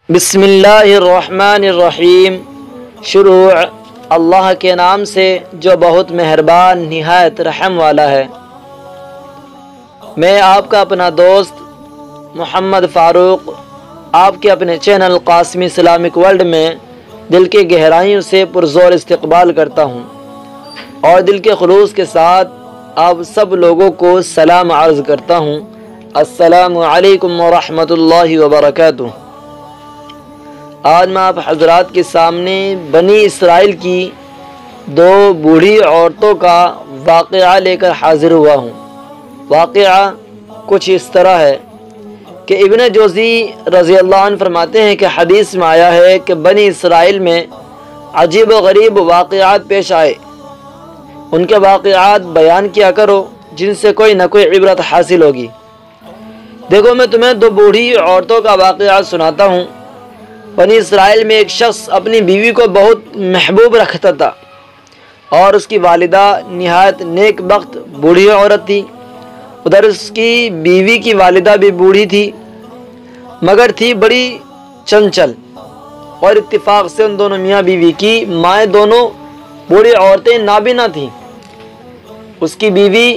بسم اللہ الرحمن الرحیم۔ شروع اللہ کے نام سے جو بہت مہربان نہایت رحم والا ہے۔ میں آپ کا اپنا دوست محمد فاروق آپ کے اپنے چینل قاسمی اسلامک ورلڈ میں دل کے گہرائیوں سے پرزور استقبال کرتا ہوں اور دل کے خلوص کے ساتھ آپ سب لوگوں کو سلام عرض کرتا ہوں۔ السلام علیکم ورحمۃ اللہ وبرکاتہ۔ آج میں آپ حضرات کے سامنے بنی اسرائیل کی دو بوڑھی عورتوں کا واقعہ لے کر حاضر ہوا ہوں۔ واقعہ کچھ اس طرح ہے کہ ابن جوزی رضی اللہ عنہ فرماتے ہیں کہ حدیث میں آیا ہے کہ بنی اسرائیل میں عجیب و غریب واقعات پیش آئے، ان کے واقعات بیان کیا کرو جن سے کوئی نہ کوئی عبرت حاصل ہوگی۔ دیکھو، میں تمہیں دو بوڑھی عورتوں کا واقعہ سناتا ہوں۔ بنی اسرائیل میں ایک شخص اپنی بیوی کو بہت محبوب رکھتا تھا اور اس کی والدہ نہایت نیک بخت بوڑھی عورت تھی۔ ادھر اس کی بیوی کی والدہ بھی بوڑھی تھی مگر تھی بڑی چنچل، اور اتفاق سے ان دونوں میاں بیوی کی مائیں دونوں بوڑھی عورتیں نابینا تھیں۔ اس کی بیوی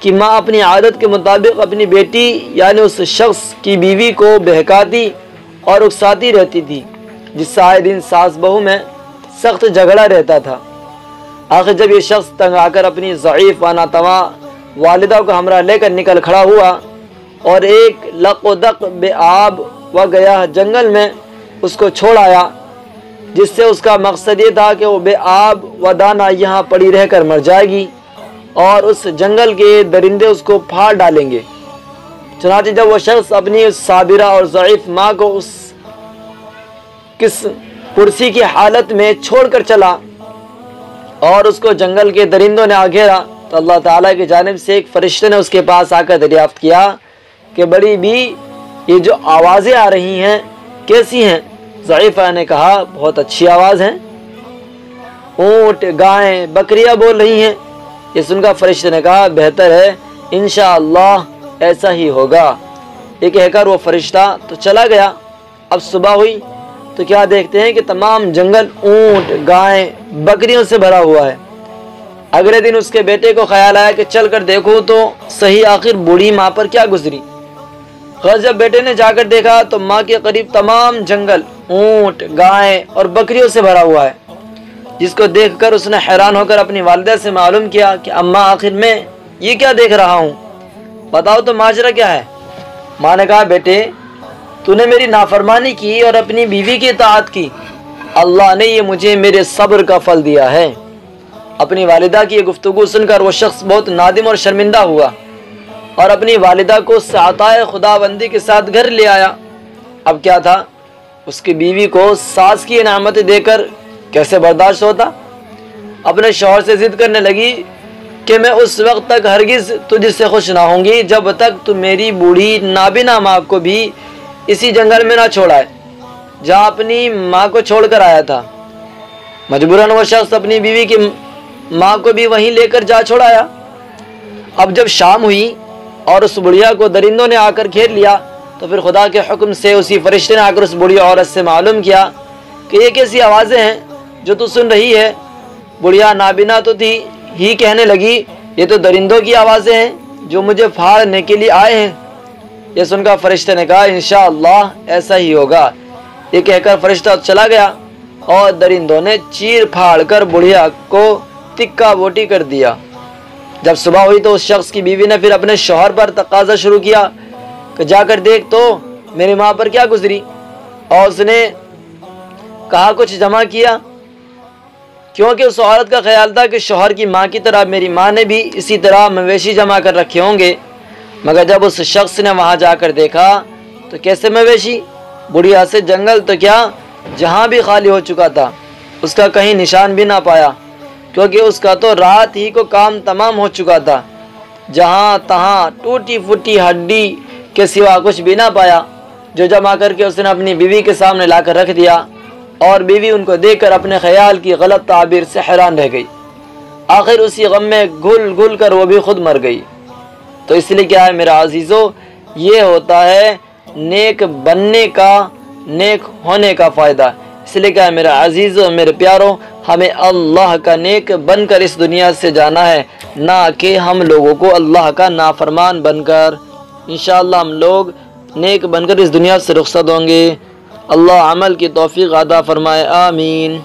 کی ماں اپنی عادت کے مطابق اپنی بیٹی یعنی اس شخص کی بیوی کو بہکاتی اور اکساتی رہتی تھی، جس سے آئے دن ساس بہو میں سخت جھگڑا رہتا تھا۔ آخر جب یہ شخص تنگ آ کر اپنی ضعیف و ناتواں والدہ کو ہمراہ لے کر نکل کھڑا ہوا اور ایک لق و دق بے آب و گیا جنگل میں اس کو چھوڑ آیا، جس سے اس کا مقصد یہ تھا کہ وہ بے آب و دانہ یہاں پڑی رہ کر مر جائے گی اور اس جنگل کے درندے اس کو پھاڑ ڈالیں گے۔ چنانچہ جب وہ شخص اپنی اس صابرہ اور ضعیف ماں کو اس کس پرسی کی حالت میں چھوڑ کر چلا اور اس کو جنگل کے درندوں نے گھیرا، تو اللہ تعالیٰ کی جانب سے ایک فرشتے نے اس کے پاس آ کر دریافت کیا کہ بڑی بھی یہ جو آوازیں آ رہی ہیں کیسی ہیں؟ ضعیفہ نے کہا بہت اچھی آواز ہیں، اونٹ گائیں بکریاں بول رہی ہیں۔ یہ سن کر فرشتے نے کہا بہتر ہے، انشاءاللہ ایسا ہی ہوگا۔ یہ کہہ کر وہ فرشتہ تو چلا گیا۔ اب صبح ہوئی تو کیا دیکھتے ہیں کہ تمام جنگل اونٹ گائیں بکریوں سے بھرا ہوا ہے۔ اگلے دن اس کے بیٹے کو خیال آیا کہ چل کر دیکھوں تو صحیح آخر بوڑھی ماں پر کیا گزری۔ جب بیٹے نے جا کر دیکھا تو ماں کے قریب تمام جنگل اونٹ گائیں اور بکریوں سے بھرا ہوا ہے، جس کو دیکھ کر اس نے حیران ہو کر اپنی والدہ سے معلوم کیا کہ اماں آخر میں یہ کیا دیکھ رہا ہوں، بتاؤ تو ماجرا کیا ہے؟ ماں نے کہا بیٹے، تو نے میری نافرمانی کی اور اپنی بیوی کی اطاعت کی، اللہ نے یہ مجھے میرے صبر کا پھل دیا ہے۔ اپنی والدہ کی یہ گفتگو سن کر وہ شخص بہت نادم اور شرمندہ ہوا اور اپنی والدہ کو عطائے خداوندی کے ساتھ گھر لے آیا۔ اب کیا تھا، اس کی بیوی کو ساس کی نعمت دے کر کیسے برداشت ہوتا؟ اپنے شوہر سے ضد کرنے لگی کہ میں اس وقت تک ہرگز تجھ سے خوش نہ ہوں گی جب تک تو میری بوڑھی نابینا ماں کو بھی اسی جنگل میں نہ چھوڑائے جہاں اپنی ماں کو چھوڑ کر آیا تھا۔ مجبوراً وہ شخص اپنی بیوی کی ماں کو بھی وہیں لے کر جا چھوڑایا۔ اب جب شام ہوئی اور اس بڑھیا کو درندوں نے آ کر گھیر لیا تو پھر خدا کے حکم سے اسی فرشتے نے آ کر اس بڑھی عورت سے معلوم کیا کہ یہ کیسی آوازیں ہیں جو تو سن رہی ہے؟ بڑھیا نابینا تو تھی ہی کہنے لگی یہ تو درندوں کی آوازیں ہیں جو مجھے پھاڑنے کے لیے آئے ہیں۔ یہ سن کر فرشتے نے کہا انشاءاللہ ایسا ہی ہوگا۔ یہ کہہ کر فرشتہ چلا گیا اور درندوں نے چیر پھاڑ کر بڑھیا کو تکا بوٹی کر دیا۔ جب صبح ہوئی تو اس شخص کی بیوی نے پھر اپنے شوہر پر تقاضا شروع کیا کہ جا کر دیکھ تو میری ماں پر کیا گزری، اور اس نے کہا کچھ جمع کیا، کیونکہ اس عورت کا خیال تھا کہ شوہر کی ماں کی طرح میری ماں نے بھی اسی طرح مویشی جمع کر رکھے ہوں گے۔ مگر جب اس شخص نے وہاں جا کر دیکھا تو کیسے مویشی؟ بڑھیا سے جنگل تو کیا جہاں بھی خالی ہو چکا تھا، اس کا کہیں نشان بھی نہ پایا، کیونکہ اس کا تو رات ہی کو کام تمام ہو چکا تھا۔ جہاں تہاں ٹوٹی پھوٹی ہڈی کے سوا کچھ بھی نہ پایا، جو جمع کر کے اس نے اپنی بیوی کے سامنے لا کر رکھ دیا، اور بیوی ان کو دیکھ کر اپنے خیال کی غلط تعبیر سے حیران رہ گئی۔ آخر اسی غم میں گھل گھل کر وہ بھی خود مر گئی۔ تو اس لیے کیا ہے میرا عزیزو، یہ ہوتا ہے نیک بننے کا نیک ہونے کا فائدہ۔ اس لیے کہ میرے عزیزوں، میرے پیاروں، ہمیں اللہ کا نیک بن کر اس دنیا سے جانا ہے، نہ کہ ہم لوگوں کو اللہ کا نافرمان بن کر۔ انشاءاللہ ہم لوگ نیک بن کر اس دنیا سے رخصت ہوں گے۔ اللہ عمل کی توفیق عطا فرمائے، آمین۔